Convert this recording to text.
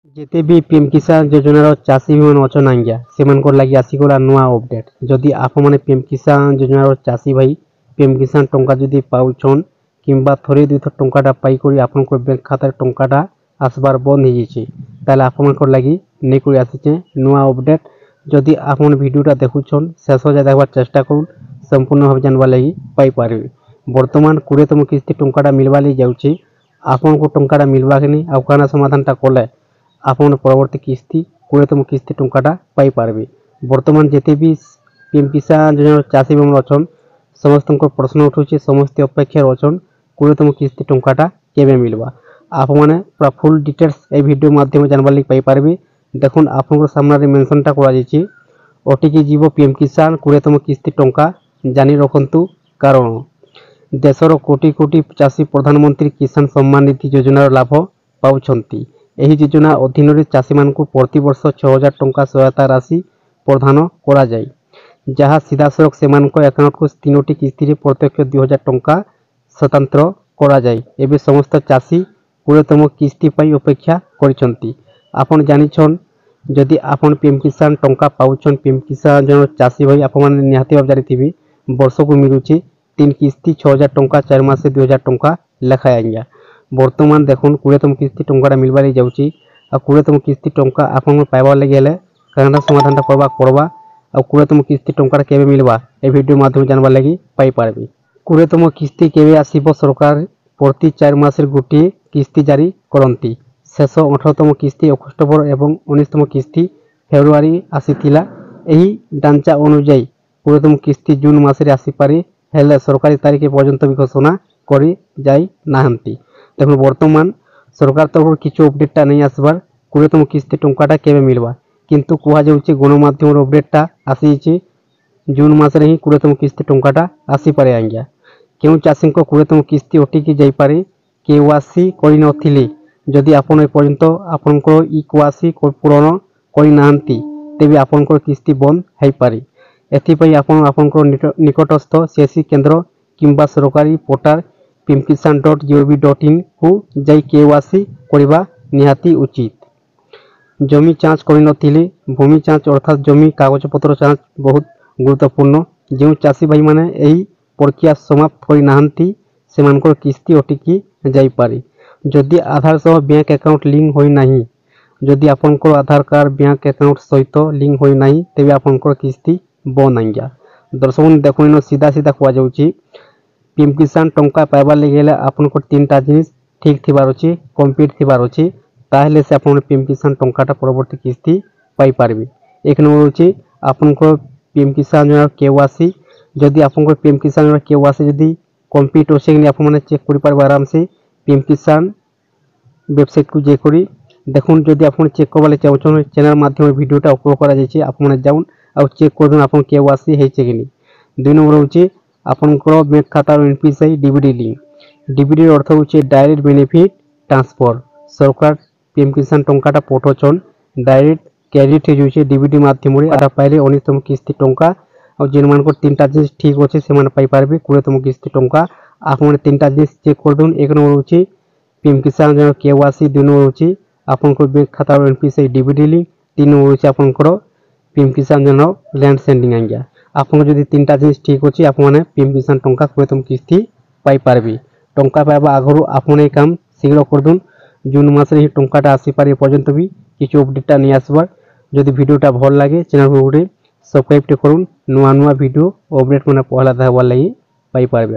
जेते भी पीएम किसान योजनार चाषी भाई अचन आज्ञा से लगी आसीगला नुआ अपडेट। जदि आप मैंने पीएम किसान योजनार चाषी भाई पीएम किसान टंका जदि पाउछन किंबा थोड़े दुई थर टंकाटा पाइक आप बैंक खाता टंकाटा आसबार बंद हो जाए आप लगी नहीं आसीचे नुआ अपडेट। जदि आप भिडियोटा देखुन शेष जाए देखबार चेष्टा कर संपूर्ण भाव जानवा लगी पाइपर। बर्तमान 20तम किस्ती टंकाटा मिलवा लगी जाऊँगी आपन को टंकाटा मिलवा कि नहीं आना समाधानटा कले आप परवर्ती किस्ती 20तम किस्ती टंकाटा पाइपर। बर्तमान जिते भी पीएम किसान योजना चाषी भाई अच्छा समस्त प्रश्न उठुचे समस्त अपेक्षार अच्छा 20तम किस्ती टंकाटा केबे मिलवा आप मैंने पूरा फुल डिटेल्स ए वीडियो माध्यम जानवर लगी पाइपर। देखुन आप सामने मेंशनटा कर ओटिकी जीव पीएम किसान 20तम किस्ती टंका जानी रखु कारण देशर कोटी कोटी चाषी प्रधानमंत्री किसान सम्मान निधि योजनार लाभ पाउछंती। एही योजना अधीन चाषी मानक प्रति वर्ष 6000 टंका सहायता राशि प्रदान करा जाय जहाँ सीधासख से अकाउंट को 3टी किस्ती प्रत्यक्ष 2000 टंका स्वतंत्र करा जाय। एबे समस्त चाषी 20तम किस्ती पाई अपेक्षा करिसंती। आपण जानिछन जदि आपण पीएम किसान टंका पाउछन पीएम किसान जन चाषी भाई आप माने निहाती भाव जानिथिबे वर्ष को मिलुची 3 किस्ती 6000 टंका 4 मासे 2000 टंका लेखा आज्ञा। बर्तमान देखुन 20तम किस्ती टंकाटा मिलवा जाऊँगी आ 20तम किस्ती टंका आप पाइबार लगे कारण समाधान करवा पड़वा आ 20तम किस्ती टंकाटा केबे मिलवा ए वीडियो माध्यम जानवा लगी पाइपर। 20तम किस्ती केबे आसीबो सरकार प्रति 4 मासेर गोटे किस्ती जारी करती। शेष 18तम किस्ती अक्टोबर एवं 19तम किस्ती फेब्रुआरी आसीथिला। एही ढांचा अनुଯାयी 20तम किस्ती जून मासरे आसीपारे हेले सरकारी तारीख पर्यंत भी घोषणा करी जाई नाहंती। देखो बर्तमान सरकार तरफ किसी अपडेटा नहीं आसबार 20तम किस्ती टंकाटा केबे मिलवा किंतु कह जाउछि गणमाध्यम अपडेटा आसी जून मासरे ही 20तम किस्ती टंकाटा आसीपारे आज्ञा। केउ चाषी 20तम किस्ती अटिकी जाइपारे केवासी करि नथिले जदि आपण ए पर्यंत आपनकर इ केवासी पूरण करि नाहंती तेबे आपनकर किस्ती बंद होई पारे। एथिपई आपण आपनकर निकटस्थ सीएससी केंद्र किंबा सरकारी पोर्टाल pmkisan.gov.in को जाई केवासी करवा निहाती उचित। जमी जांच करि नथिले भूमि जांच अर्थात जमी कागजपत्र जांच बहुत गुरुत्वपूर्ण। जो चाषी भाई माने एही प्रक्रिया समाप्त करि नाहंती सेमानकर किस्ती अटिकी जाई पारे। जदि आधार सह बैंक अकाउंट लिंक होई नाही जदि आपनकर आधार कार्ड बैंक अकाउंट सहित लिंक होई नाही तेबे आपनकर किस्ती बंद आज्ञा। दर्शक देखुन सीधा सीधा कह जाउछि पीएम किसान टंका पाइबार लगे आपनकर 3टा जिनिस ठीक थिबार अछि कंप्लीट थिबार अछि ताहेले से आपन पीएम किसान टंकाटा परवर्ती किस्ती पाई पारबे। एक नंबर अछि आपनकर पीएम किसान केवासी जदि आपनकर पीएम किसान केवासी जदि कंप्लीट होसे कि आप माने चेक करि पारबे आराम से पीएम किसान वेबसाइट को जे करी देखुन। जदि आपन चेक करबाले चाहछन चैनल माध्यम वीडियोटा अपलोड करा जायछि आप माने जाउन आ चेक करदन आपन केवासी हेचे कि नहीं। 2 नंबर अछि आपनकर बैंक खाता एनपीसीआई डीबीडी लिंक। डीबीडी अर्थ होचे डायरेक्ट बेनिफिट ट्रांसफर। सरकार पीएम किसान टंकाटा पठोचन डायरेक्ट क्रेडिट हो डीबीडी माध्यम पाइले 19तम किस्ती टंका और जेन मान 3टा जिनिस ठीक अच्छे से पाई पारबे 20तम किस्ती टंका। आप 3टा जिनिस चेक कर दून। 1 नंबर होचे पीएम किसान जन केवासी। 2 नंबर होचे आपनकर बैंक खाता एनपीसीआई डीबीडी लिंक। 3 नंबर होचे आपनकर पीएम किसान जन लैंड सेंडिंग आज्ञा। आपन जदि 3टा जिनिस ठीक अच्छे आप पीएम किसान टंका 20तम किस्ती पाई पारबे। टंका पाइबा आगु आपन ए काम शीघ्र कर दून। जून मासरे ही टंकाटा आसी पारे पर्यंत भी किछु अपडेटा नहीं आसबार। जदि वीडियोटा भल लागे चैनल को गोटे सब्सक्राइब करुन नुआ नुआ वीडियो अपडेट माने पहला देखबार लागि पाई पारबे।